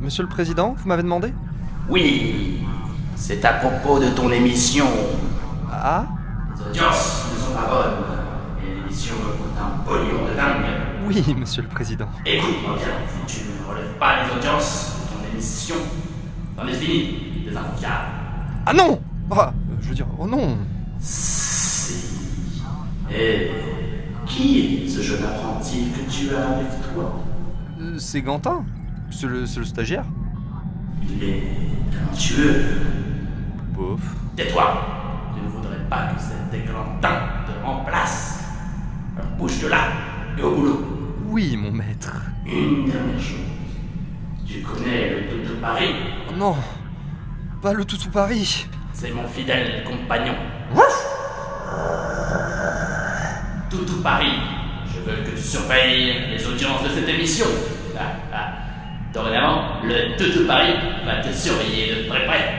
Monsieur le Président, vous m'avez demandé ? Oui, c'est à propos de ton émission. Ah ? Les audiences ne sont pas bonnes, et l'émission me coûte un pognon de dingue. Oui, Monsieur le Président. Écoute-moi bien, si tu ne relèves pas les audiences de ton émission, t'en es fini, des infos fiables. Ah non ! Oh non ! Si. Et qui est ce jeune apprenti que tu as avec toi ? C'est Gantin ? C'est le stagiaire ? Il est talentueux. Bof. Tais-toi. Je ne voudrais pas que cet églantin te remplace. Alors bouge de là et au boulot. Oui, mon maître. Une dernière chose. Tu connais le Toutou Paris ? Oh non ! Pas le Toutou Paris ! C'est mon fidèle compagnon. Toutou Paris, je veux que tu surveilles les audiences de cette émission. Dorénavant, le Toutou Paris va te surveiller de très près.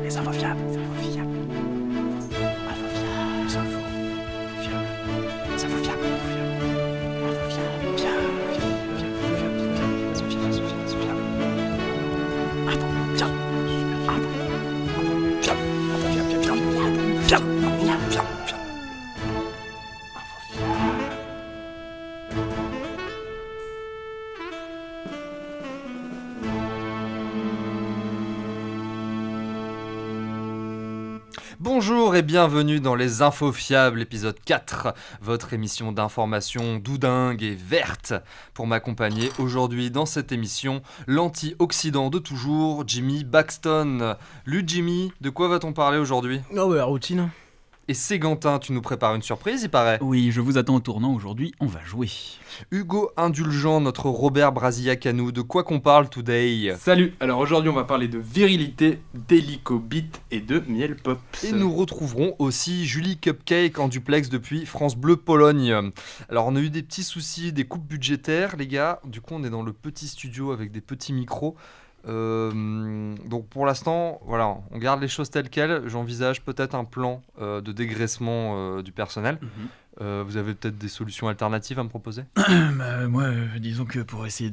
Les infos fiables. Bonjour et bienvenue dans les Infos Fiables, épisode 4, votre émission d'information doudingue et verte. Pour m'accompagner aujourd'hui dans cette émission, l'anti-Occident de toujours, Jimmy Baxton. Lu Jimmy, de quoi va-t-on parler aujourd'hui ? Ah ouais, la routine. Et Ségantin, tu nous prépares une surprise, il paraît ? Oui, je vous attends au tournant aujourd'hui, on va jouer. Hugo Indulgent, notre Robert Brasillac à nous, de quoi qu'on parle today ? Salut, alors aujourd'hui on va parler de virilité, d'hélicobite et de miel pop. Et nous retrouverons aussi Julie Cupcake en duplex depuis France Bleu Pologne. Alors on a eu des petits soucis, des coupes budgétaires les gars, du coup on est dans le petit studio avec des petits micros. Donc pour l'instant, voilà, on garde les choses telles quelles. J'envisage peut-être un plan de dégraissement du personnel. Vous avez peut-être des solutions alternatives à me proposer ? Moi, disons que pour essayer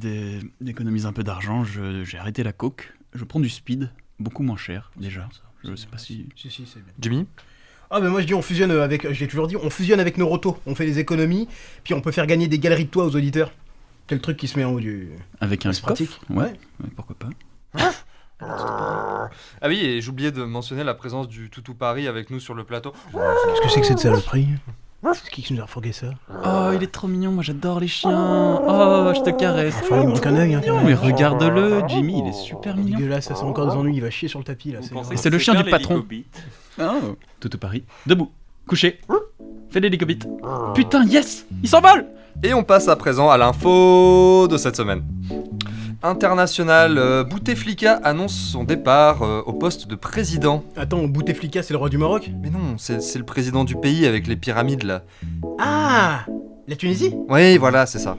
d'économiser un peu d'argent, j'ai arrêté la coke. Je prends du speed, beaucoup moins cher déjà. Je sais pas si... Si, c'est bien. Jimmy ? Ah ben moi je dis on fusionne avec, je l'ai toujours dit, on fusionne avec nos rotos. On fait des économies, puis on peut faire gagner des galeries de toits aux auditeurs. Quel truc qui se met en haut du... Avec un C'est pratique. coffre, ouais, pourquoi pas. Ah oui, et j'oubliais de mentionner la présence du Toutou Paris avec nous sur le plateau. Qu'est-ce que c'est que cette saloperie ? C'est qui nous a refourgué ça ? Oh, il est trop mignon, moi j'adore les chiens. Oh, je te caresse. Enfin il manque un œil, hein, quand même. Mais regarde-le, Jimmy, il est super mignon. Dégueulasse, ça sent encore des ennuis, il va chier sur le tapis là. Et c'est le chien du patron. Oh, Toutou Paris, debout, couché, fais l'hélicobite. Putain, yes, il s'envole. Et on passe à présent à l'info de cette semaine. International, Bouteflika annonce son départ au poste de président. Attends, Bouteflika c'est le roi du Maroc ? Mais non, c'est le président du pays avec les pyramides là. Ah ! La Tunisie ? Oui, voilà, c'est ça.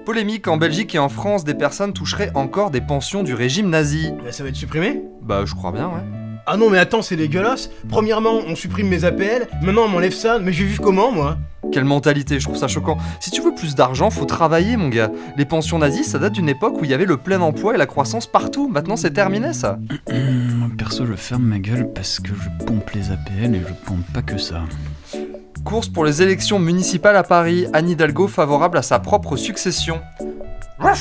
Polémique, en Belgique et en France, des personnes toucheraient encore des pensions du régime nazi. Là, ça va être supprimé ? Bah, je crois bien, ouais. Ah non mais attends, c'est dégueulasse. Premièrement, on supprime mes APL, maintenant on m'enlève ça, mais je vais vivre comment moi ? Quelle mentalité, je trouve ça choquant. Si tu veux plus d'argent, faut travailler, mon gars. Les pensions nazies, ça date d'une époque où il y avait le plein emploi et la croissance partout. Maintenant, c'est terminé, ça. Moi, perso, je ferme ma gueule parce que je pompe les APL et je pompe pas que ça. Course pour les élections municipales à Paris. Anne Hidalgo favorable à sa propre succession. Bah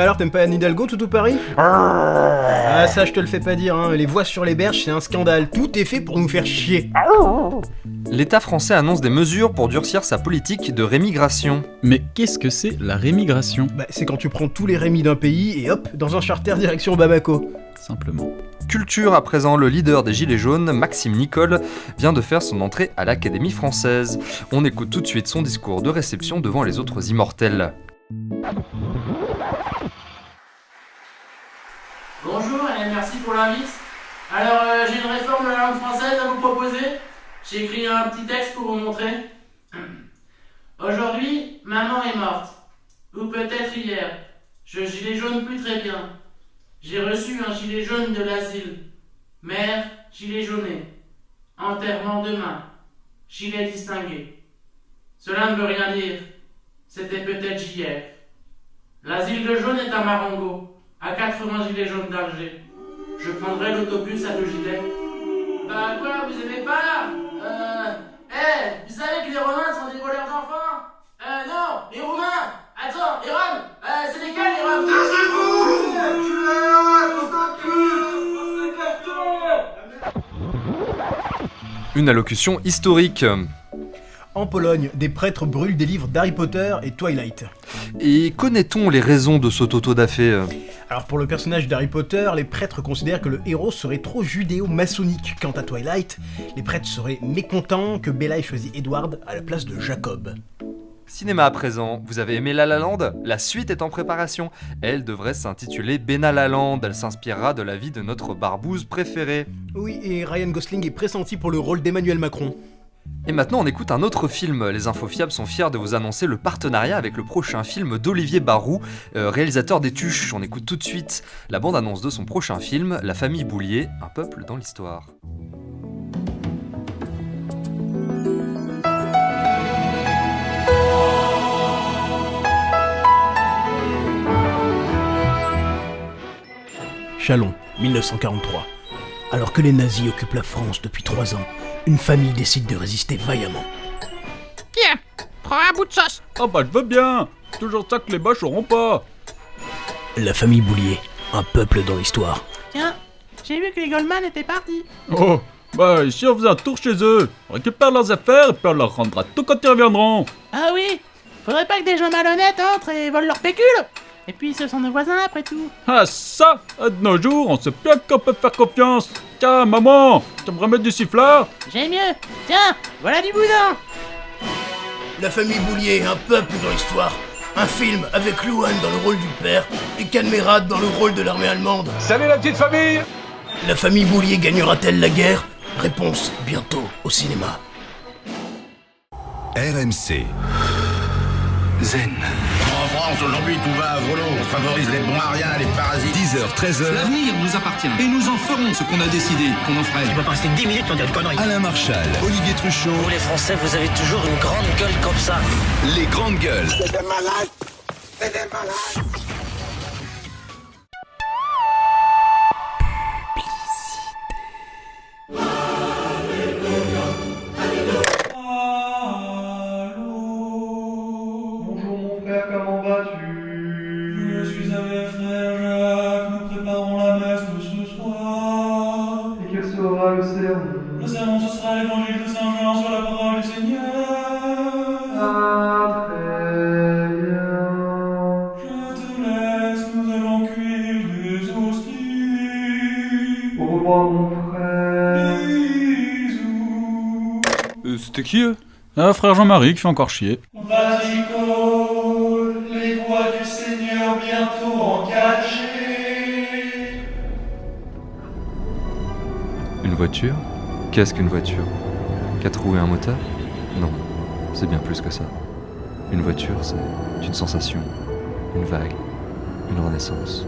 alors t'aimes pas Anne Hidalgo, Toutou Paris ? Ah ça je te le fais pas dire, hein. Les voix sur les berges c'est un scandale, tout est fait pour nous faire chier. L'État français annonce des mesures pour durcir sa politique de rémigration. Mais qu'est-ce que c'est la rémigration ? Bah c'est quand tu prends tous les rémis d'un pays et hop, dans un charter direction Bamako. Simplement. Culture à présent, le leader des Gilets jaunes, Maxime Nicole, vient de faire son entrée à l'Académie française. On écoute tout de suite son discours de réception devant les autres immortels. Bonjour et merci pour l'invite. Alors, j'ai une réforme de la langue française à vous proposer. J'ai écrit un petit texte pour vous montrer. Aujourd'hui, maman est morte. Ou peut-être hier. Je gilet jaune plus très bien. J'ai reçu un gilet jaune de l'asile. Mère, gilet jauné. Enterrement demain. Gilet distingué. Cela ne veut rien dire. C'était peut-être hier. L'asile de jaune est à Marengo, à 80 gilets jaunes d'Alger. Je prendrai l'autobus à 2 gilets. Bah quoi, vous aimez pas vous savez que les Romains sont des voleurs d'enfants? Non, les Roumains. Attends, les Roms, c'est lesquels les Roms? Une allocution historique. En Pologne, des prêtres brûlent des livres d'Harry Potter et Twilight. Et connaît-on les raisons de ce toto-da-fé? Alors pour le personnage d'Harry Potter, les prêtres considèrent que le héros serait trop judéo-maçonnique. Quant à Twilight, les prêtres seraient mécontents que Bella ait choisi Edward à la place de Jacob. Cinéma à présent, vous avez aimé La La Land? La suite est en préparation. Elle devrait s'intituler Benna La Land. Elle s'inspirera de la vie de notre barbouze préférée. Oui, et Ryan Gosling est pressenti pour le rôle d'Emmanuel Macron. Et maintenant on écoute un autre film. Les Infos Fiables sont fiers de vous annoncer le partenariat avec le prochain film d'Olivier Barou, réalisateur des Tuches. On écoute tout de suite la bande-annonce de son prochain film, La Famille Boulier, un peuple dans l'histoire. Chalon, 1943. Alors que les nazis occupent la France depuis 3 ans, une famille décide de résister vaillamment. Tiens, prends un bout de sauce. Ah bah je veux bien. Toujours ça que les boches auront pas. La famille Boulier, un peuple dans l'histoire. Tiens, j'ai vu que les Goldman étaient partis. Oh, bah ici on faisait un tour chez eux. On récupère leurs affaires et puis on leur rendra tout quand ils reviendront. Ah oui, faudrait pas que des gens malhonnêtes entrent et volent leur pécule. Et puis ce sont nos voisins après tout. Ah ça, de nos jours, on sait bien qu'on peut faire confiance. Tiens, maman, tu me remets du siffleur? J'ai mieux. Tiens, voilà du boudin. La famille Boulier, un peuple dans l'histoire. Un film avec Louane dans le rôle du père et Canmerade dans le rôle de l'armée allemande. Salut la petite famille! La famille Boulier gagnera-t-elle la guerre? Réponse bientôt au cinéma. RMC. Zen. En France, aujourd'hui, tout va à volo. On favorise les bons à rien, les parasites. 10h, 13h. L'avenir nous appartient et nous en ferons ce qu'on a décidé qu'on en ferait. Tu peux passer 10 minutes sans dire de conneries. Alain Marchal, Olivier Truchot. Vous les Français, vous avez toujours une grande gueule comme ça. Les grandes gueules. C'est des malades! C'est des malades! Le sermon, ce sera l'évangile de Saint Jean sur la parole du Seigneur. Ah, très bien. Je te laisse, nous allons cuire des hosties. Au revoir, mon frère. Bisous. C'était qui eux? Ah, frère Jean-Marie qui fait encore chier. Vas-y, Cole, les voix du Seigneur bientôt en 4G. Une voiture? Qu'est-ce qu'une voiture? 4 roues et un moteur? Non, c'est bien plus que ça. Une voiture, c'est une sensation, une vague, une renaissance.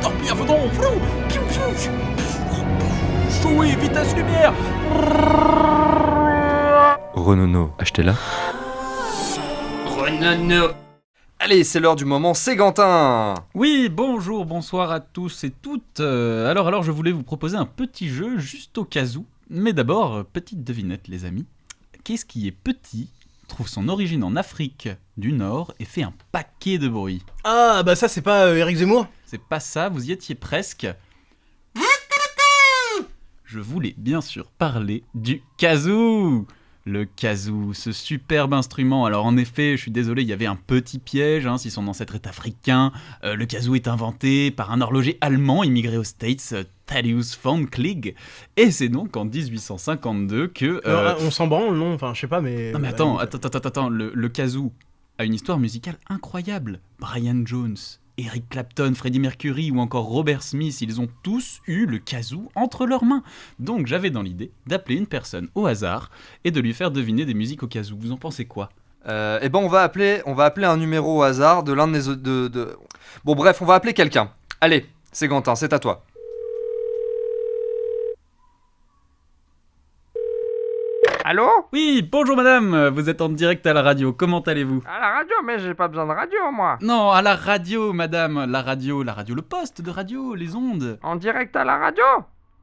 Torpille, faudon, flou! Chouï, vitesse lumière! Renault, achetez-la. Renaud. Allez, c'est l'heure du moment Ségantin. Oui, bonjour, bonsoir à tous et toutes. Alors, je voulais vous proposer un petit jeu juste au cas où. Mais d'abord, petite devinette, les amis. Qu'est-ce qui est petit, trouve son origine en Afrique du Nord et fait un paquet de bruit? Ah, bah ça c'est pas Éric Zemmour? C'est pas ça, vous y étiez presque. Je voulais bien sûr parler du kazoo. Le kazoo, ce superbe instrument. Alors en effet, je suis désolé, il y avait un petit piège, si son ancêtre est africain. Le kazoo est inventé par un horloger allemand immigré aux States, Thaddeus von Klieg. Et c'est donc en 1852 que... Alors, on s'en branle, non? Enfin, je sais pas, mais... Non mais attends, le kazoo a une histoire musicale incroyable. Brian Jones, Eric Clapton, Freddie Mercury ou encore Robert Smith, ils ont tous eu le kazoo entre leurs mains. Donc j'avais dans l'idée d'appeler une personne au hasard et de lui faire deviner des musiques au kazoo. Vous en pensez quoi ? Eh ben on va appeler un numéro au hasard de l'un de mes... Bon bref, on va appeler quelqu'un. Allez, Ségantin, c'est à toi. Allô ? Oui, bonjour madame, vous êtes en direct à la radio, comment allez-vous ? À la radio, mais j'ai pas besoin de radio, moi. Non, à la radio madame, la radio, le poste de radio, les ondes. En direct à la radio ?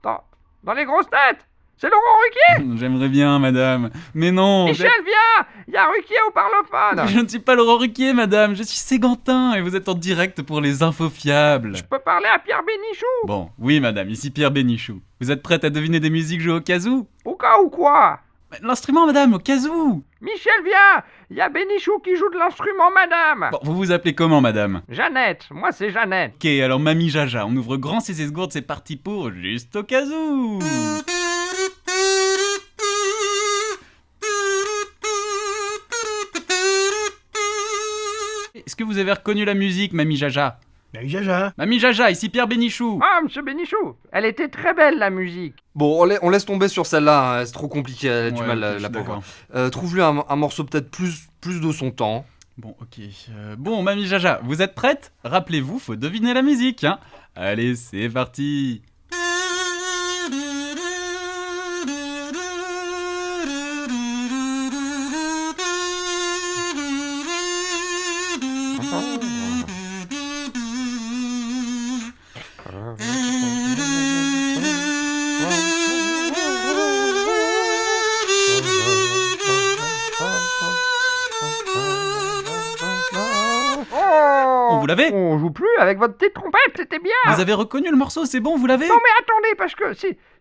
Dans les grosses têtes ? C'est Laurent Ruquier ? J'aimerais bien madame, mais non. Michel, viens ! Il y a Ruquier au parlophone. Je ne suis pas Laurent Ruquier madame, je suis Ségantin et vous êtes en direct pour les infos fiables. Je peux parler à Pierre Bénichou ? Bon, oui madame, ici Pierre Bénichou. Vous êtes prête à deviner des musiques jouées au kazoo ? Au cas où quoi ? L'instrument madame, au kazoo. Michel, viens ! Il y a Bénichou qui joue de l'instrument, madame. Bon, vous vous appelez comment madame ? Jeannette, moi c'est Jeannette. Ok, alors Mamie Jaja, on ouvre grand ses esgourdes, c'est parti pour Juste au kazoo. Est-ce que vous avez reconnu la musique, Mamie Jaja ? Mamie Jaja. Mamie Jaja, ici Pierre Bénichou. Ah, monsieur Bénichou, elle était très belle la musique. Bon, on laisse tomber sur celle-là, hein, c'est trop compliqué, elle a du mal la pauvre. Trouve-lui un morceau peut-être plus de son temps. Bon, ok. Bon, Mamie Jaja, vous êtes prête ? Rappelez-vous, faut deviner la musique, hein. Allez, c'est parti. Vous l'avez ? On joue plus avec votre petite trompette, c'était bien. Vous avez reconnu le morceau, c'est bon, vous l'avez ? Non mais attendez, parce que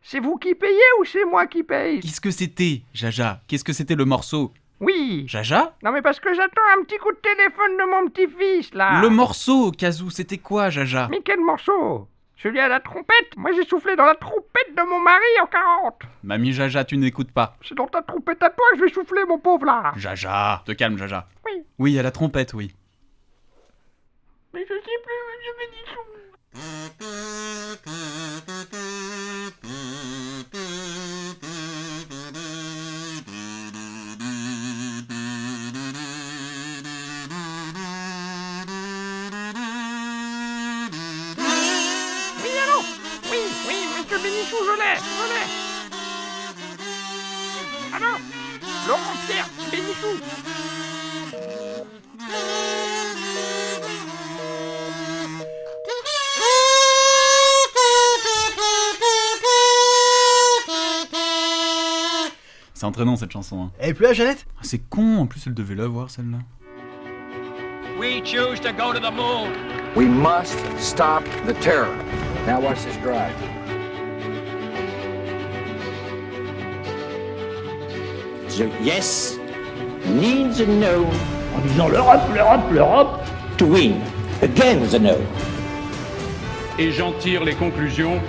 c'est vous qui payez ou c'est moi qui paye ? Qu'est-ce que c'était, Jaja ? Qu'est-ce que c'était le morceau ? Oui. Jaja ? Non mais parce que j'attends un petit coup de téléphone de mon petit-fils, là. Le morceau, kazoo, c'était quoi, Jaja ? Mais quel morceau ? Celui à la trompette ? Moi j'ai soufflé dans la trompette de mon mari en 40. Mamie Jaja, tu n'écoutes pas. C'est dans ta trompette à toi que je vais souffler, mon pauvre, là. Jaja, te calme, Jaja. Oui. Oui, à la trompette, oui. Mais je sais plus, monsieur Bénichou. Oui, allô ? Oui, monsieur Bénichou, je l'ai. Allô ? Laurent Pierre Bénichou. C'est entraînant cette chanson. Hein. Elle est plus là, Jeannette ? C'est con, en plus elle devait l'avoir celle-là. We choose to go to the moon. We must stop the terror. Now watch this drive. The yes needs a no. En disant l'Europe. To win again the no. Et j'en tire les conclusions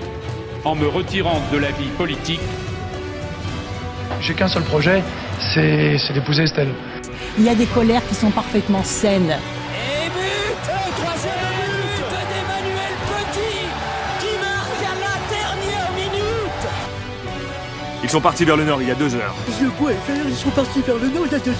en me retirant de la vie politique. J'ai qu'un seul projet, c'est d'épouser Estelle. Il y a des colères qui sont parfaitement saines. Et but, troisième but d'Emmanuel Petit, qui marque à la dernière minute. Ils sont partis vers le nord il y a 2 heures. Je vois faire, ils sont partis vers le nord il y a 2 heures.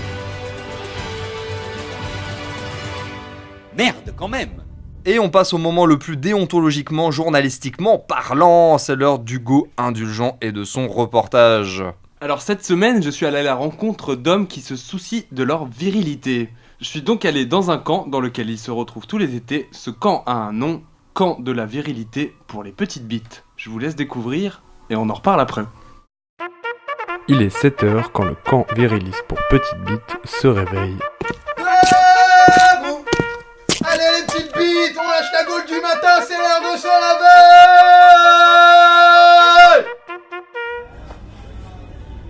Merde, quand même. Et on passe au moment le plus déontologiquement, journalistiquement parlant, c'est l'heure d'Hugo Indulgent et de son reportage. Alors cette semaine, je suis allé à la rencontre d'hommes qui se soucient de leur virilité. Je suis donc allé dans un camp dans lequel ils se retrouvent tous les étés. Ce camp a un nom, camp de la virilité pour les petites bites. Je vous laisse découvrir et on en reparle après. Il est 7h quand le camp viriliste pour petites bites se réveille. Allez les petites bites, on lâche la gaule du matin, c'est l'heure de se laver.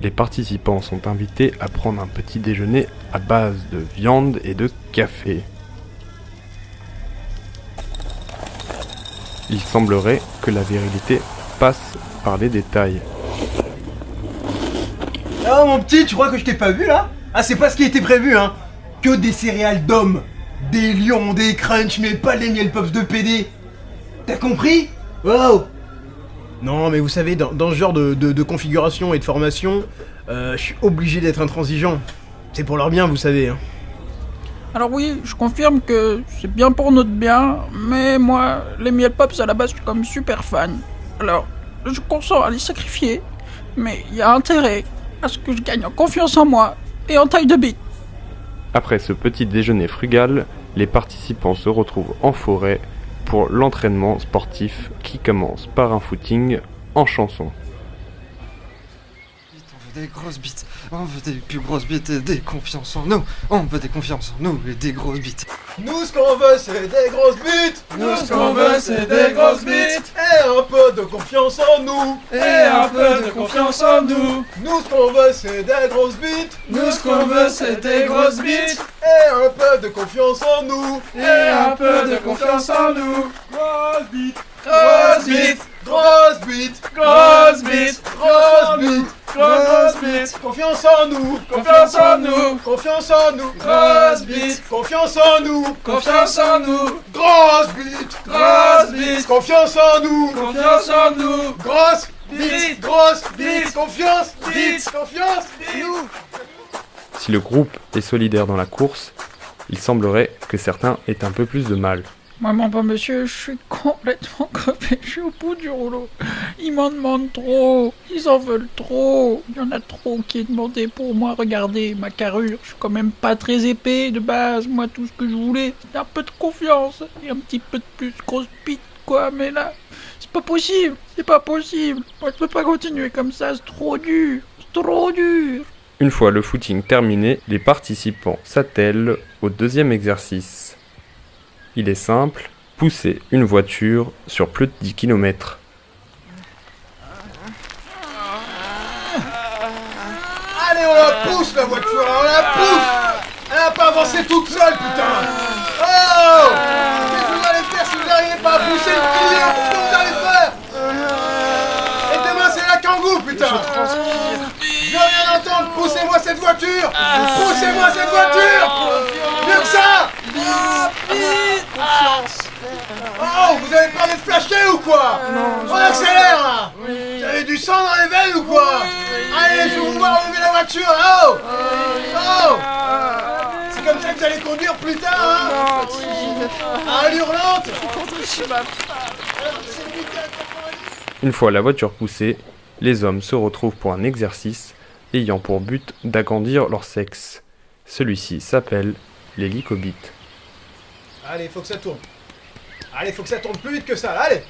Les participants sont invités à prendre un petit déjeuner à base de viande et de café. Il semblerait que la virilité passe par les détails. Oh mon petit, tu crois que je t'ai pas vu là ? Ah, c'est pas ce qui était prévu, hein. Que des céréales d'hommes. Des lions, des crunchs, mais pas les miel pops de PD. T'as compris? Wow. Non, mais vous savez, dans ce genre de configuration et de formation, je suis obligé d'être intransigeant. C'est pour leur bien, vous savez. Hein. Alors oui, je confirme que c'est bien pour notre bien, mais moi, les miel pops à la base, je suis comme super fan. Alors, je consens à les sacrifier, mais il y a intérêt à ce que je gagne en confiance en moi et en taille de bite. Après ce petit déjeuner frugal, les participants se retrouvent en forêt pour l'entraînement sportif qui commence par un footing en chanson. On veut des grosses bites, on veut des plus grosses bites et des confiances en nous. On veut des confiances en nous et des grosses bites. Nous, ce qu'on veut, c'est des grosses bites. Nous, ce qu'on veut, c'est des grosses bites. Et un peu de confiance en nous. Et un peu de confiance en nous. Nous, ce qu'on veut, c'est des grosses bites. Nous, ce qu'on veut, c'est des grosses bites. Et un peu de confiance en nous. Et un peu de confiance en nous. Grosses bites. Grosses bites. Grosses bites. Grosses bites. Grosses bites. Grosses bites. Confiance en nous. Confiance en nous. Confiance en nous. Grosses bites. Confiance en nous. Confiance en nous. Grosses bites. Grosses bites. Confiance en nous. Confiance en nous. Grosses bites. Grosses bites. Confiance. Bites. Confiance. Nous. Si le groupe est solidaire dans la course, il semblerait que certains aient un peu plus de mal. Moi, mon bon monsieur, je suis complètement crevé, je suis au bout du rouleau. Ils m'en demandent trop, ils en veulent trop. Il y en a trop qui est demandé pour moi. Regardez, ma carrure, je suis quand même pas très épais de base. Moi, tout ce que je voulais, c'était un peu de confiance et un petit peu de plus grosse bite, quoi. Mais là, c'est pas possible, c'est pas possible. Moi, je peux pas continuer comme ça, c'est trop dur, c'est trop dur. Une fois le footing terminé, les participants s'attellent au deuxième exercice. Il est simple, pousser une voiture sur plus de 10 km. Allez, on la pousse la voiture, on la pousse. Elle a pas avancé toute seule, putain. Oh, qu'est-ce que vous allez faire si vous n'arrivez pas à pousser le pilier? Qu'est-ce que vous allez faire? Et demain c'est la kangou, putain. Je transpire. Je veux rien entendre, poussez-moi cette voiture. Poussez-moi cette voiture. Mieux que ça. Oh, vous avez pas envie de flasher ou quoi? Non, on accélère là. Vous avez du sang dans les veines ou quoi? Allez, je vais vous voir enlever la voiture. Oh, oh. C'est comme ça que vous allez conduire plus tard, hein? À l'hurlante. Une fois la voiture poussée, les hommes se retrouvent pour un exercice ayant pour but d'agrandir leur sexe. Celui-ci s'appelle l'hélicobite. Allez, faut que ça tourne. Allez, faut que ça tourne plus vite que ça, là. Allez.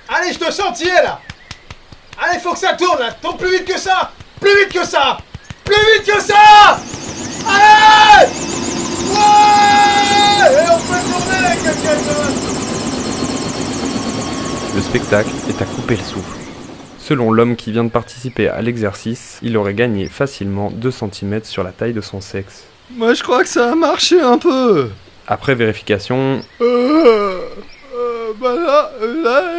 Allez, je te sens, y es, là. Allez, faut que ça tourne, là. Tourne plus vite que ça. Plus vite que ça. Plus vite que ça. Allez. Ouais. Et on peut tourner avec quelqu'un. Le spectacle est à couper le souffle. Selon l'homme qui vient de participer à l'exercice, il aurait gagné facilement 2 cm sur la taille de son sexe. Moi je crois que ça a marché un peu. Après vérification... Bah là,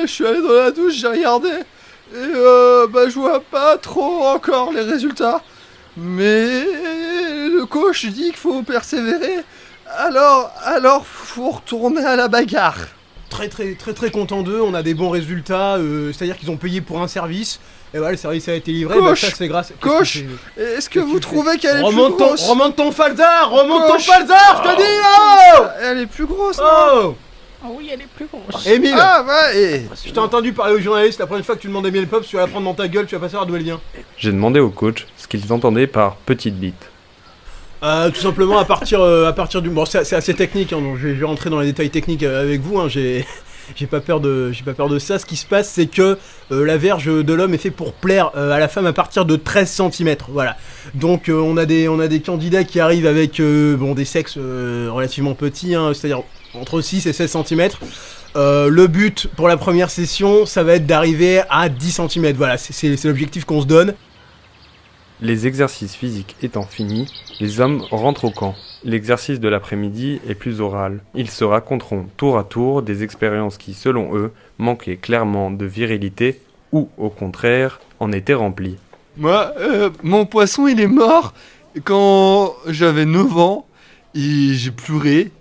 je suis allé dans la douche, j'ai regardé. Et je vois pas trop encore les résultats. Mais le coach dit qu'il faut persévérer. Alors faut retourner à la bagarre. Très content d'eux, on a des bons résultats, c'est-à-dire qu'ils ont payé pour un service, et voilà, le service a été livré, coach, bah ça c'est grâce... Coach, est-ce que vous trouvez qu'elle est plus grosse? Remonte ton falzar, ton falzar, je te dis, oh. Elle est plus grosse, non? Oh. Ah oui, elle est plus grosse. Émile, ouais, je t'ai entendu parler aux journalistes, la prochaine fois que tu demandais miel pop, tu vas la prendre dans ta gueule, tu vas pas savoir d'où elle vient. J'ai demandé au coach ce qu'ils entendaient par petite bite. Tout simplement à partir du... Bon, c'est assez technique, hein, donc je vais rentrer dans les détails techniques avec vous, hein, j'ai pas peur de ça. Ce qui se passe, c'est que la verge de l'homme est fait pour plaire à la femme à partir de 13 cm, voilà. Donc on a des candidats qui arrivent avec des sexes relativement petits, hein, c'est-à-dire entre 6 et 16 cm. Le but pour la première session, ça va être d'arriver à 10 cm, voilà, c'est l'objectif qu'on se donne. Les exercices physiques étant finis, les hommes rentrent au camp. L'exercice de l'après-midi est plus oral. Ils se raconteront tour à tour des expériences qui, selon eux, manquaient clairement de virilité ou, au contraire, en étaient remplies. Moi, mon poisson, il est mort quand j'avais 9 ans et j'ai pleuré.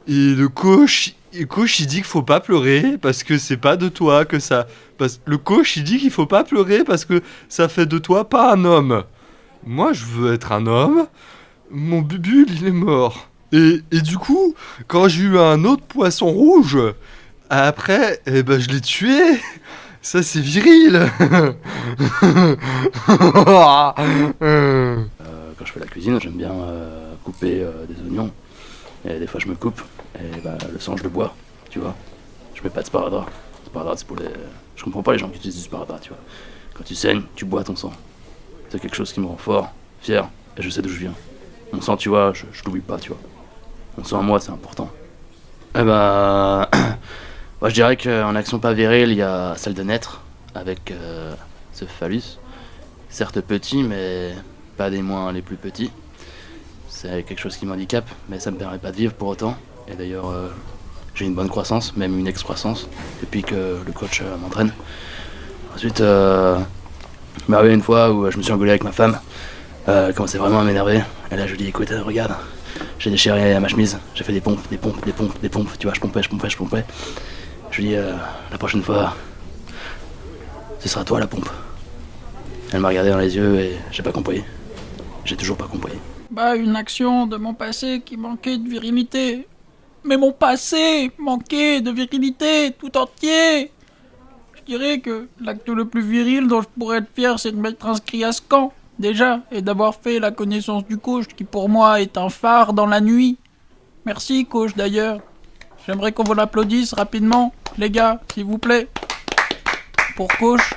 Et le coach il dit qu'il faut pas pleurer parce que c'est pas de toi que ça... Le coach il dit qu'il faut pas pleurer parce que ça fait de toi pas un homme. Moi je veux être un homme, mon bubule il est mort. Et du coup, quand j'ai eu un autre poisson rouge, après, je l'ai tué. Ça c'est viril. Quand je fais la cuisine, j'aime bien couper des oignons. Et des fois je me coupe, et le sang je le bois, tu vois. Je mets pas de sparadrap. Sparadrap c'est pour les... Je comprends pas les gens qui utilisent du sparadrap, tu vois. Quand tu saignes, tu bois ton sang. C'est quelque chose qui me rend fort, fier, et je sais d'où je viens. Mon sang, tu vois, je l'oublie pas, tu vois. Mon sang à moi, c'est important. Moi je dirais qu'en action pas virile, il y a celle de naître, avec ce phallus. Certes petit, mais pas des moins les plus petits. C'est quelque chose qui m'handicape, mais ça me permet pas de vivre pour autant. Et d'ailleurs, j'ai une bonne croissance, même une excroissance, depuis que le coach m'entraîne. Ensuite, il m'est arrivé une fois où je me suis engueulé avec ma femme. Elle commençait vraiment à m'énerver. Et là, je lui dis, écoute, regarde, j'ai déchiré ma chemise, j'ai fait des pompes, tu vois, je pompais. Je lui dis, la prochaine fois, ce sera toi la pompe. Elle m'a regardé dans les yeux et j'ai pas compris. J'ai toujours pas compris. Une action de mon passé qui manquait de virilité. Mais mon passé manquait de virilité tout entier. Je dirais que l'acte le plus viril dont je pourrais être fier, c'est de m'être inscrit à ce camp, déjà, et d'avoir fait la connaissance du coach, qui pour moi est un phare dans la nuit. Merci, coach, d'ailleurs. J'aimerais qu'on vous l'applaudisse rapidement, les gars, s'il vous plaît. Pour coach,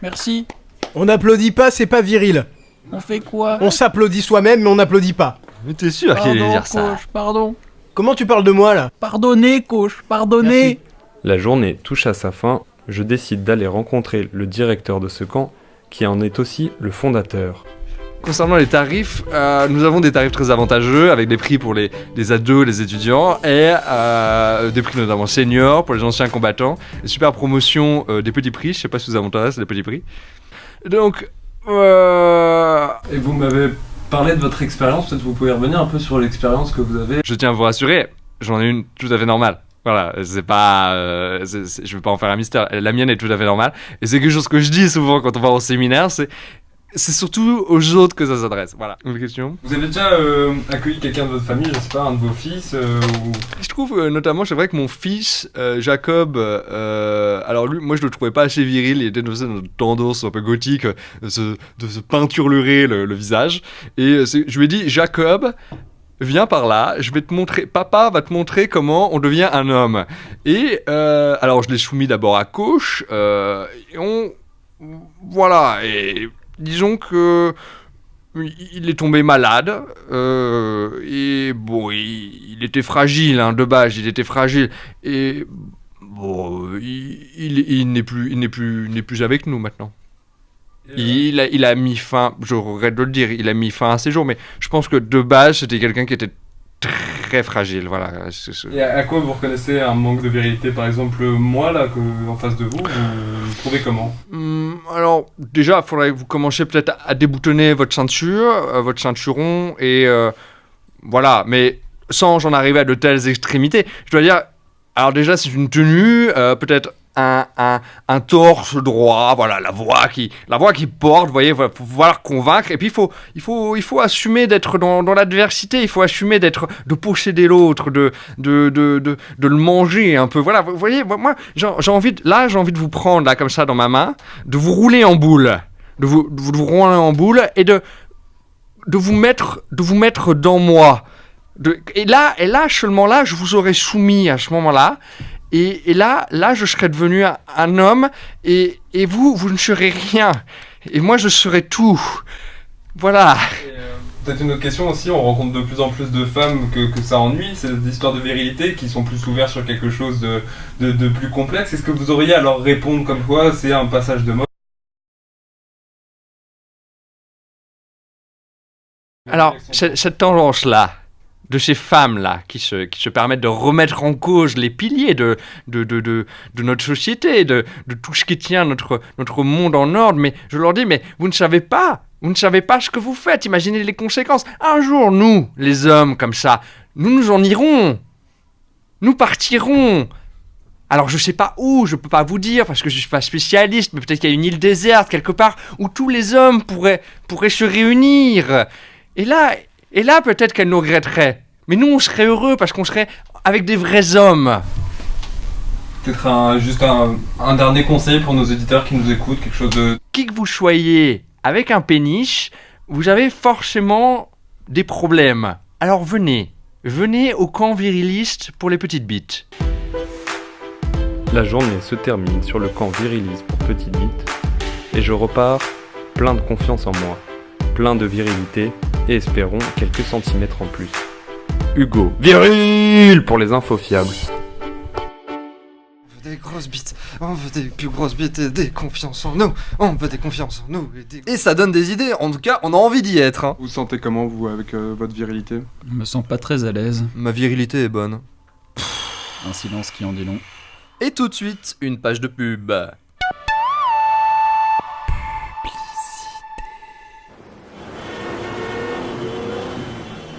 merci. On n'applaudit pas, c'est pas viril. On fait quoi? On s'applaudit soi-même, mais on n'applaudit pas. Mais t'es sûr qu'il allait dire ça? Coach, pardon. Comment tu parles de moi, là? Pardonnez, coach, pardonnez. Merci. La journée touche à sa fin, je décide d'aller rencontrer le directeur de ce camp, qui en est aussi le fondateur. Concernant les tarifs, nous avons des tarifs très avantageux, avec des prix pour les ados, les étudiants, et des prix notamment seniors pour les anciens combattants. Une super promotion des petits prix, je sais pas si vous intéresse les petits prix. Donc... Et vous m'avez parlé de votre expérience, peut-être vous pouvez revenir un peu sur l'expérience que vous avez. Je tiens à vous rassurer, j'en ai une tout à fait normale. Voilà, c'est pas... je vais pas en faire un mystère, la mienne est tout à fait normale. Et c'est quelque chose que je dis souvent quand on va au séminaire, c'est surtout aux autres que ça s'adresse. Voilà, une question. Vous avez déjà accueilli quelqu'un de votre famille, je sais pas, un de vos fils ou... Je trouve notamment, c'est vrai que mon fils, Jacob, alors lui, moi je le trouvais pas assez viril, il était dans une tendance un peu gothique, de se peinturlurer le visage. Et je lui ai dit, Jacob, viens par là, je vais te montrer, papa va te montrer comment on devient un homme. Et alors je l'ai soumis d'abord à coach, voilà, et... Disons que il est tombé malade et bon, il était fragile, hein, de base, il était fragile et bon, il n'est plus avec nous maintenant. Il a mis fin, je regrette de le dire, il a mis fin à ses jours, mais je pense que de base c'était quelqu'un qui était très fragile, voilà. Et à quoi vous reconnaissez un manque de virilité, par exemple moi là, en face de vous, vous trouvez comment? Alors déjà, il faudrait que vous commenciez peut-être à déboutonner votre ceinture, votre ceinturon, et voilà, mais sans en arriver à de telles extrémités. Je dois dire, alors déjà c'est une tenue, peut-être un torse droit, voilà, la voix qui porte, vous voyez, il faut pouvoir convaincre, et puis il faut assumer d'être dans l'adversité, il faut assumer de posséder l'autre, de le manger un peu, voilà, vous voyez, moi, j'ai envie de vous prendre, là, comme ça, dans ma main, de vous rouler en boule, de vous rouler en boule, et de vous mettre dans moi, et là, seulement là, je vous aurais soumis à ce moment-là. Et là, je serais devenu un homme, et vous ne serez rien. Et moi, je serai tout. Voilà. Peut-être une autre question aussi, on rencontre de plus en plus de femmes que ça ennuie, c'est des histoires de virilité qui sont plus ouvertes sur quelque chose de plus complexe. Est-ce que vous auriez à leur répondre comme quoi c'est un passage de mode? Alors, cette tendance-là, de ces femmes-là qui se permettent de remettre en cause les piliers de notre société, de tout ce qui tient notre monde en ordre. Mais je leur dis, mais vous ne savez pas ce que vous faites, imaginez les conséquences. Un jour, nous, les hommes comme ça, nous en irons nous partirons. Alors je sais pas où, je peux pas vous dire parce que je suis pas spécialiste, mais peut-être qu'il y a une île déserte quelque part où tous les hommes pourraient se réunir. Et là peut-être qu'elle nous regretterait. Mais nous on serait heureux parce qu'on serait avec des vrais hommes. Peut-être juste un dernier conseil pour nos auditeurs qui nous écoutent, quelque chose de... Qui que vous soyez avec un péniche, vous avez forcément des problèmes. Alors venez au camp viriliste pour les petites bites. La journée se termine sur le camp viriliste pour petites bites et je repars plein de confiance en moi, plein de virilité et espérons quelques centimètres en plus. Hugo, viril pour les infos fiables. On veut des grosses bites, on veut des plus grosses bites et des confiances en nous, on veut des confiances en nous. Et ça donne des idées, en tout cas on a envie d'y être. Hein. Vous sentez comment vous avec votre virilité ? Je me sens pas très à l'aise. Ma virilité est bonne. Un silence qui en dit long. Et tout de suite, une page de pub.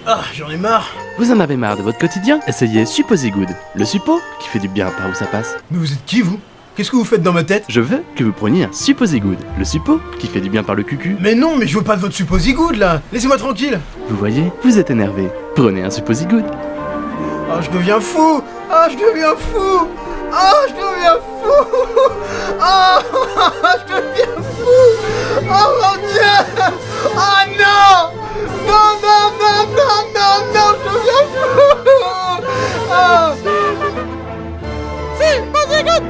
Ah, j'en ai marre. Vous en avez marre de votre quotidien ? Essayez Supposé-Good, le suppo qui fait du bien par où ça passe. Mais vous êtes qui, vous ? Qu'est-ce que vous faites dans ma tête ? Je veux que vous preniez un Supposé-Good, le suppo qui fait du bien par le cucu. Mais non, mais je veux pas de votre Supposé-Good, là. Laissez-moi tranquille. Vous voyez, vous êtes énervé. Prenez un Supposé-Good. Ah, je deviens fou. Ah, je deviens fou. Ah, je deviens fou. Ah, je deviens fou. Oh mon Dieu. Ah non. Non, non, non, non, non, non, je deviens fou. Ah. Si, vas-y, écoute.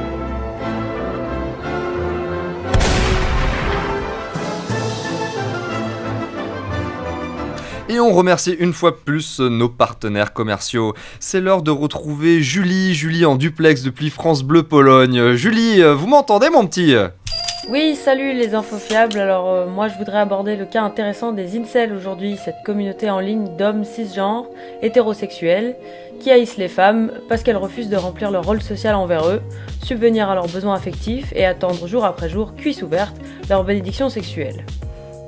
Et on remercie une fois de plus nos partenaires commerciaux. C'est l'heure de retrouver Julie en duplex depuis France Bleu Pologne. Julie, vous m'entendez mon petit ? Oui, salut les infos fiables. Alors moi je voudrais aborder le cas intéressant des incels aujourd'hui, cette communauté en ligne d'hommes cisgenres, hétérosexuels, qui haïssent les femmes parce qu'elles refusent de remplir leur rôle social envers eux, subvenir à leurs besoins affectifs et attendre jour après jour, cuisse ouverte, leur bénédiction sexuelle.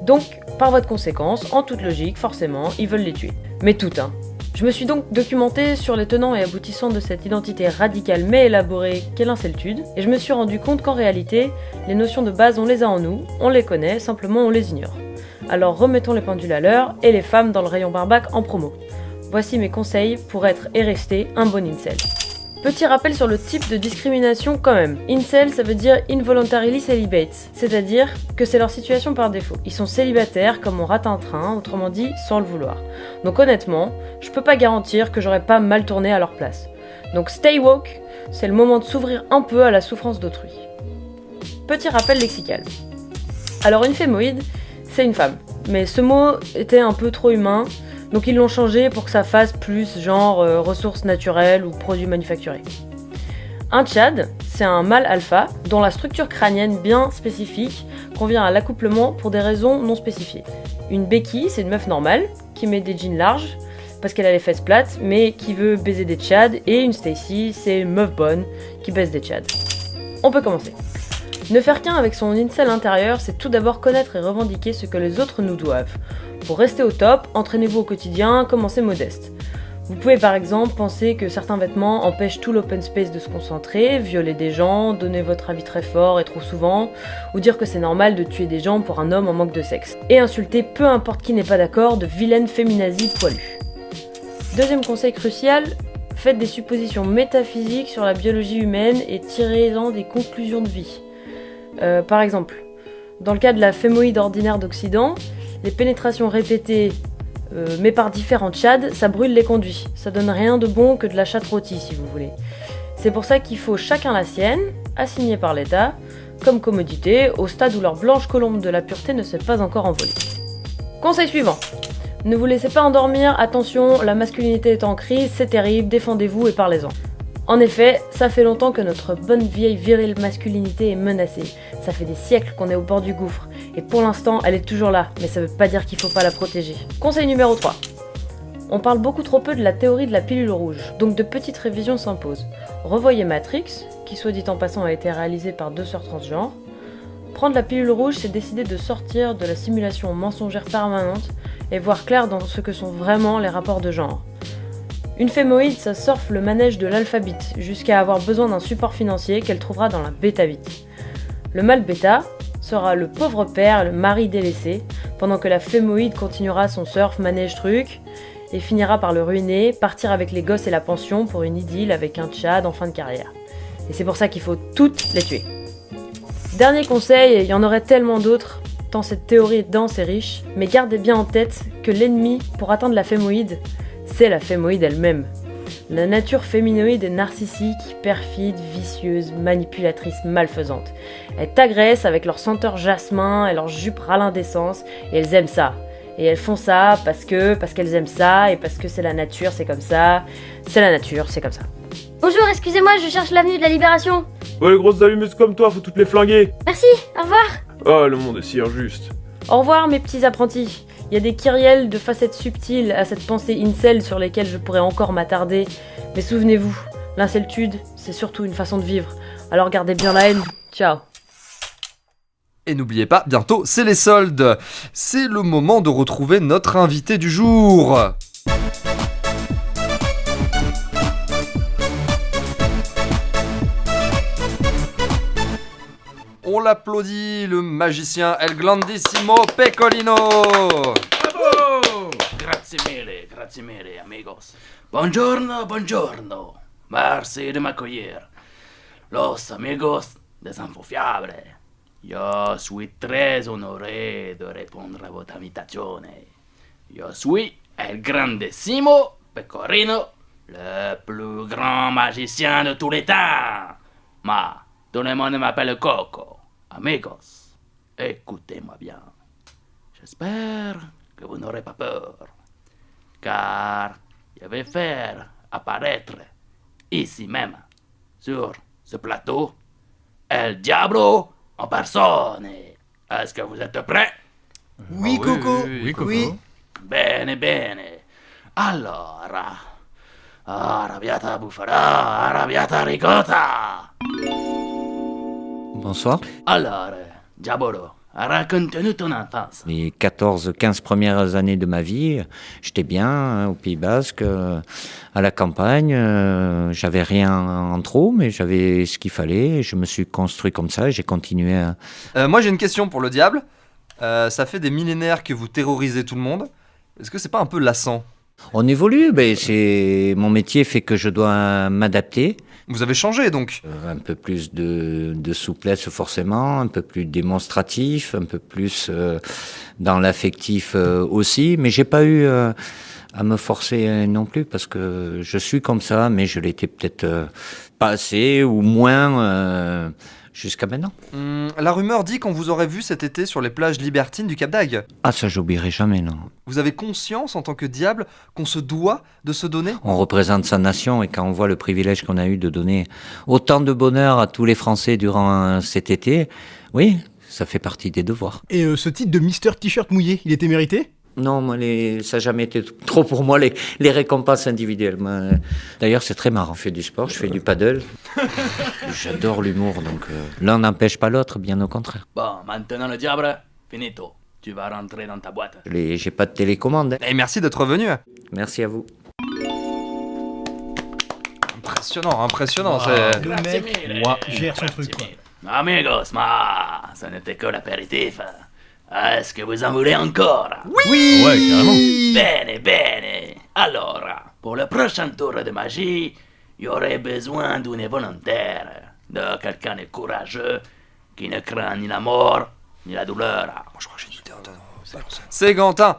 Donc, par voie de conséquence, en toute logique, forcément, ils veulent les tuer. Mais toutes, hein. Je me suis donc documentée sur les tenants et aboutissants de cette identité radicale mais élaborée qu'est l'inceltude, et je me suis rendu compte qu'en réalité, les notions de base on les a en nous, on les connaît, simplement on les ignore. Alors remettons les pendules à l'heure et les femmes dans le rayon barbac en promo. Voici mes conseils pour être et rester un bon incel. Petit rappel sur le type de discrimination quand même. Incel, ça veut dire involuntarily celibate, c'est-à-dire que c'est leur situation par défaut. Ils sont célibataires comme on rate un train, autrement dit sans le vouloir. Donc honnêtement, je peux pas garantir que j'aurais pas mal tourné à leur place. Donc stay woke, c'est le moment de s'ouvrir un peu à la souffrance d'autrui. Petit rappel lexical. Alors une fémoïde, c'est une femme, mais ce mot était un peu trop humain. Donc ils l'ont changé pour que ça fasse plus genre ressources naturelles ou produits manufacturés. Un tchad, c'est un mâle alpha dont la structure crânienne bien spécifique convient à l'accouplement pour des raisons non spécifiées. Une béquille, c'est une meuf normale qui met des jeans larges parce qu'elle a les fesses plates mais qui veut baiser des tchads, et une Stacy, c'est une meuf bonne qui baise des tchads. On peut commencer. Ne faire qu'un avec son incel intérieur, c'est tout d'abord connaître et revendiquer ce que les autres nous doivent. Pour rester au top, entraînez-vous au quotidien, commencez modeste. Vous pouvez par exemple penser que certains vêtements empêchent tout l'open space de se concentrer, violer des gens, donner votre avis très fort et trop souvent, ou dire que c'est normal de tuer des gens pour un homme en manque de sexe. Et insulter peu importe qui n'est pas d'accord de vilaines féminazies poilues. Deuxième conseil crucial, faites des suppositions métaphysiques sur la biologie humaine et tirez-en des conclusions de vie. Par exemple, dans le cas de la fémoïde ordinaire d'Occident, les pénétrations répétées, mais par différents tchads, ça brûle les conduits. Ça donne rien de bon que de la chatte rôtie, si vous voulez. C'est pour ça qu'il faut chacun la sienne, assignée par l'État, comme commodité, au stade où leur blanche colombe de la pureté ne s'est pas encore envolée. Conseil suivant. Ne vous laissez pas endormir, attention, la masculinité est en crise, c'est terrible, défendez-vous et parlez-en. En effet, ça fait longtemps que notre bonne vieille virile masculinité est menacée. Ça fait des siècles qu'on est au bord du gouffre. Et pour l'instant, elle est toujours là, mais ça veut pas dire qu'il faut pas la protéger. Conseil numéro 3. On parle beaucoup trop peu de la théorie de la pilule rouge, donc de petites révisions s'imposent. Revoyez Matrix, qui soit dit en passant a été réalisé par 2 sœurs transgenres. Prendre la pilule rouge, c'est décider de sortir de la simulation mensongère permanente et voir clair dans ce que sont vraiment les rapports de genre. Une fémoïde, ça surfe le manège de l'alphabet, jusqu'à avoir besoin d'un support financier qu'elle trouvera dans la bêta-vite. Le mâle bêta sera le pauvre père, le mari délaissé, pendant que la fémoïde continuera son surf manège truc, et finira par le ruiner, partir avec les gosses et la pension pour une idylle avec un tchad en fin de carrière. Et c'est pour ça qu'il faut toutes les tuer. Dernier conseil, il y en aurait tellement d'autres, tant cette théorie est dense et riche, mais gardez bien en tête que l'ennemi pour atteindre la fémoïde, c'est la fémoïde elle-même. La nature féminoïde est narcissique, perfide, vicieuse, manipulatrice, malfaisante. Elles t'agressent avec leur senteur jasmin et leur jupe râlin d'essence, et elles aiment ça. Et elles font ça parce qu'elles aiment ça, et parce que c'est la nature, c'est comme ça. C'est la nature, c'est comme ça. Bonjour, excusez-moi, je cherche l'avenue de la Libération. Ouais, les grosses allumeuses comme toi, faut toutes les flinguer. Merci, au revoir. Oh, le monde est si injuste. Au revoir mes petits apprentis. Il y a des kyrielles de facettes subtiles à cette pensée incel sur lesquelles je pourrais encore m'attarder. Mais souvenez-vous, l'inceltude, c'est surtout une façon de vivre. Alors gardez bien la haine. Ciao. Et n'oubliez pas, bientôt c'est les soldes. C'est le moment de retrouver notre invité du jour. On l'applaudit, le magicien El Grandissimo Pecorino. Bravo! Grazie mille, amigos. Buongiorno, buongiorno. Merci de m'accueillir. Los amigos des Infofiables. Yo suis très honoré de répondre à votre invitation. Yo suis El Grandissimo Pecorino, le plus grand magicien de tous les temps. Ma, tout le monde m'appelle Coco. Amigos, écoutez-moi bien. J'espère que vous n'aurez pas peur, car je vais faire apparaître ici même, sur ce plateau, El Diablo en personne. Est-ce que vous êtes prêts? Oui, Coco. Oui, Coco. Oui. Bene, bene. Allora, arrabbiata bufala, arrabbiata ricotta. Bonsoir. Alors, Diabolo, raconte-nous ton enfance. Les 14-15 premières années de ma vie, j'étais bien au Pays Basque, à la campagne. J'avais rien en trop, mais j'avais ce qu'il fallait. Je me suis construit comme ça et j'ai continué à... Moi j'ai une question pour le diable. Ça fait des millénaires que vous terrorisez tout le monde. Est-ce que c'est pas un peu lassant? On évolue, mon métier fait que je dois m'adapter. Vous avez changé donc? Un peu plus de souplesse forcément, un peu plus démonstratif, un peu plus dans l'affectif aussi, mais j'ai pas eu à me forcer non plus parce que je suis comme ça, mais je l'étais peut-être pas assez ou moins jusqu'à maintenant. La rumeur dit qu'on vous aurait vu cet été sur les plages libertines du Cap d'Agde. Ah, ça j'oublierai jamais, non. Vous avez conscience en tant que diable qu'on se doit de se donner? On représente sa nation et quand on voit le privilège qu'on a eu de donner autant de bonheur à tous les Français durant cet été, oui, ça fait partie des devoirs. Et ce titre de Mister T-shirt mouillé, il était mérité? Non, moi, ça n'a jamais été trop pour moi, les récompenses individuelles. D'ailleurs, c'est très marrant. Je fais du sport, je fais du paddle. J'adore l'humour, donc l'un n'empêche pas l'autre, bien au contraire. Bon, maintenant le diable, finito. Tu vas rentrer dans ta boîte. J'ai pas de télécommande. Et merci d'être venu. Merci à vous. Impressionnant. Le mec gère son truc, quoi. Amigos, ça n'était que l'apéritif. Est-ce que vous en voulez encore? Oui. Ouais, carrément. Bene. Alors, pour le prochain tour de magie, il y aurait besoin d'une volontaire, de quelqu'un de courageux, qui ne craint ni la mort, ni la douleur. Je crois que j'ai une idée. C'est Gantin.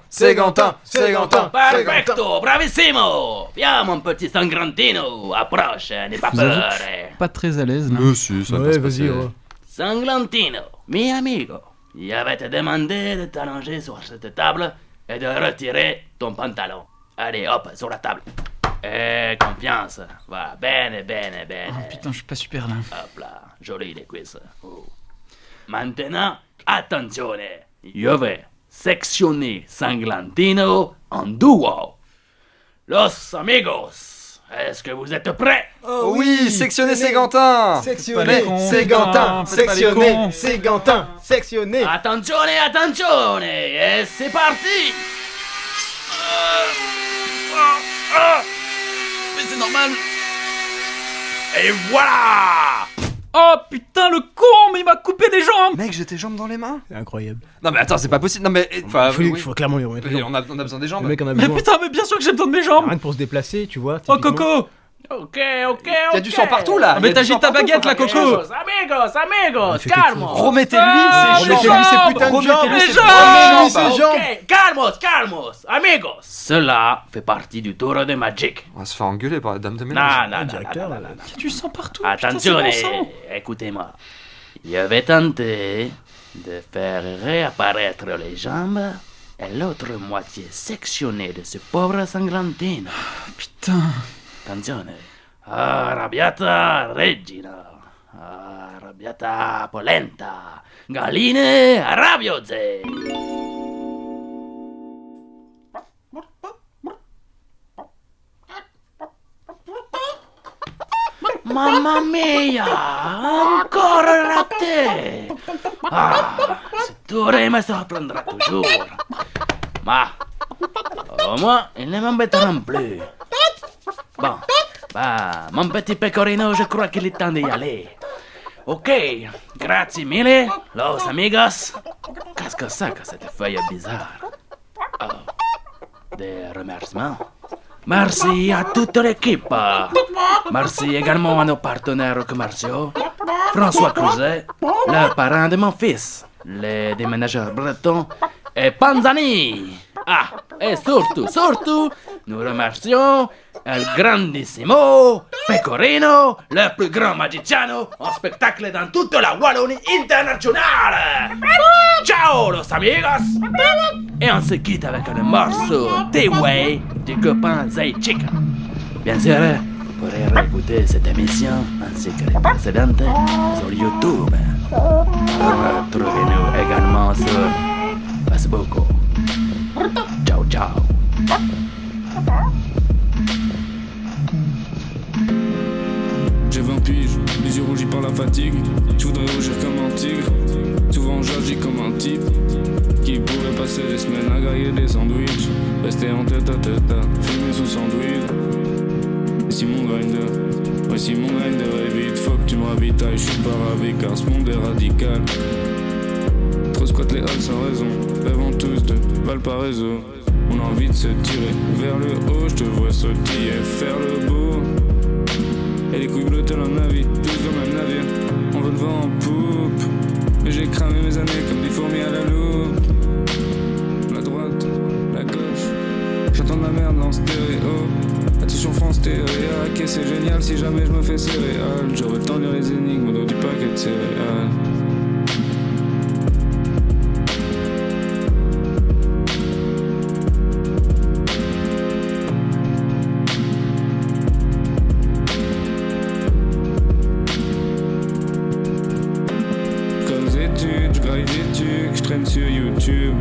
Perfecto, bravissimo. Viens, mon petit Sangrantino, approche, n'aie pas peur. Pas très à l'aise, là. Si, ça Ouais, passe vas-y. passer. Sangrantino, mi amigo, il avait te demandé de t'allonger sur cette table et de retirer ton pantalon. Allez, hop, sur la table. Et confiance. Voilà, bene. Oh putain, je suis pas super là. Hop là, joli les cuisses. Oh. Maintenant, attention, je vais sectionner Sangrantino en duo. Los amigos, est-ce que vous êtes prêts? Oh oui, sectionner c'est Gantin. Sectionner, Pas c'est Gantin. Sectionner, c'est Gantin. Sectionner. Attention, et c'est parti. Superman. Et voilà. Oh putain, le con, mais il m'a coupé les jambes. Mec, j'ai tes jambes dans les mains. C'est incroyable. Non mais attends, c'est pas possible. Non mais enfin, Il faut clairement lui remettre les jambes. on a besoin des jambes. Le mec en a Mais besoin. putain, mais bien sûr que j'ai besoin de mes jambes. Rien que pour se déplacer, tu vois. Oh typiquement. Coco. Ok. Il y a du sang partout là. Mais t'agites ta baguette là, Coco. Amigos, calmos. Remettez-lui ses Remettez-lui jambes. ses putains de jambes. Remettez-lui ses Remettez-lui jambes. ses jambes. Calmos, amigos. Cela fait partie du tour de Magic. On va se faire engueuler par la dame de ménage. Non. directeur. Il y a du sang partout. Attention, putain, c'est bon sang. écoutez-moi. Je vais tenter de faire réapparaître les jambes et l'autre moitié sectionnée de ce pauvre sanglantine. Putain. Attention. Arrabbiata regina, arrabbiata polenta, galline rabbiose. Mamma mia, encore raté. Ce tour me surprendra toujours. Mais au moins, il ne m'embêtera plus. Bon, mon petit pecorino, je crois qu'il est temps d'y aller. Ok, grazie mille, los amigos. Qu'est-ce que c'est que cette feuille bizarre? Oh, des remerciements. Merci à toute l'équipe. Merci également à nos partenaires commerciaux. François Cruzet, le parrain de mon fils, les déménageurs bretons et Panzani. Et surtout, nous remercions El Grandissimo Pecorino, le plus grand magiciano en spectacle dans toute la Wallonie internationale. Ciao, los amigos. Et on se quitte avec un morceau T-Way du copain Zay Chica. Bien sûr, vous pourrez réécouter cette émission ainsi que les précédentes sur YouTube. Retrouvez-nous également sur Facebook. Ciao. J'ai 20 piges, les yeux rougis par la fatigue. Je voudrais rougir comme un tigre. Souvent j'agis comme un type qui pourrait passer des semaines à grailler des sandwichs. Rester en tête à tête, fumer sous sandwich. Et si mon grinder est vide, faut que tu me ravitailles. Je suis pas ravi car ce monde est radical. Trop squat les halls sans raison, rêvant tous de Valparaiso. On a envie de se tirer vers le haut, je te vois sautiller, faire le beau. Et les couilles bleues tel un navire, tous dans le même navire. On veut le vent en poupe, mais j'ai cramé mes années comme des fourmis à la loupe. La droite, la gauche, j'entends de la merde en stéréo. Attention France Théréac, et c'est génial si jamais je me fais céréales. J'aurais le temps de lire les énigmes au dos du paquet de céréales. Sur YouTube,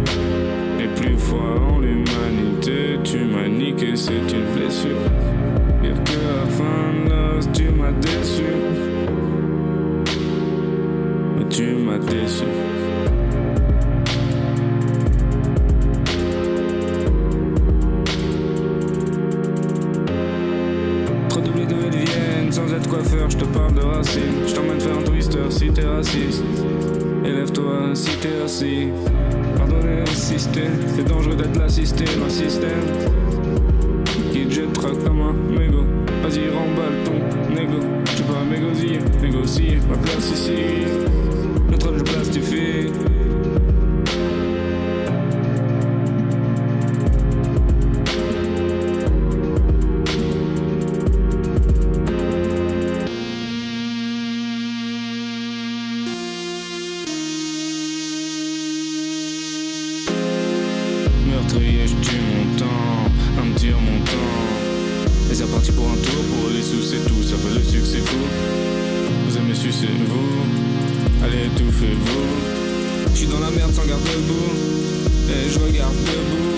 les plus forts en l'humanité, tu m'as niqué, c'est une blessure. Pire que la fin de l'os, tu m'as déçu. Tu m'as déçu. Trop d'oubli de Vienne, sans être coiffeur, je te parle de racines. Je t'emmène faire un twister si t'es raciste. Élève-toi si t'es assis. Pardonnez au système, c'est dangereux d'être l'assisté d'un système qui te jettera comme un mégot. Vas-y, remballe ton négo. Je peux pas négocier ma place ici. Le troll je plastifie. Meurtrier, je tue mon temps, un tir mon temps. Et c'est parti pour un tour, pour les sous c'est tout, ça fait le succès fou. Vous aimez sucer vous, allez étouffez-vous. Je suis dans la merde sans garde-boue, et je regarde debout.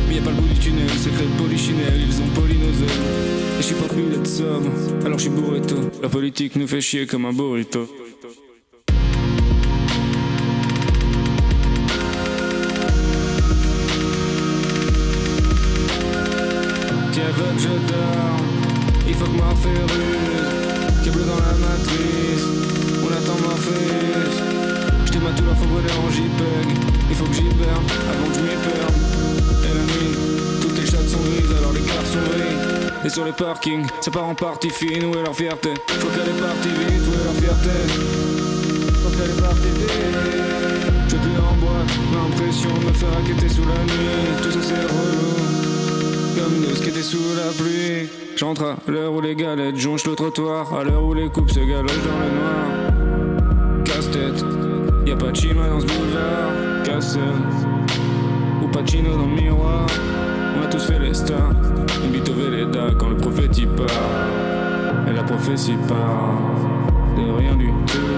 Mais y'a pas le bout du tunnel, secret de polichinelle, ils ont polynosé. Et je suis pas plus d'être sobre, alors je suis burrito. La politique nous fait chier comme un burrito. Tiens, veux que je dors, il faut sur les parkings, ça part en partie fine, où est leur fierté? Faut qu'elle est partie vite, où est leur fierté? Faut qu'elle est partie vite. Je plus en boîte, l'impression de me faire raqueter sous la nuit. Tout ça c'est relou, comme nous ce qui était sous la pluie. J'entre à l'heure où les galettes jonchent le trottoir, à l'heure où les coupes se galopent dans le noir. Casse-tête, y'a pas de chinois dans ce boulevard. Casse-tête, ou Pacino dans le miroir. On a tous fait les stars, une bite au Véleda quand le prophète y part. Et la prophétie part de rien du tout.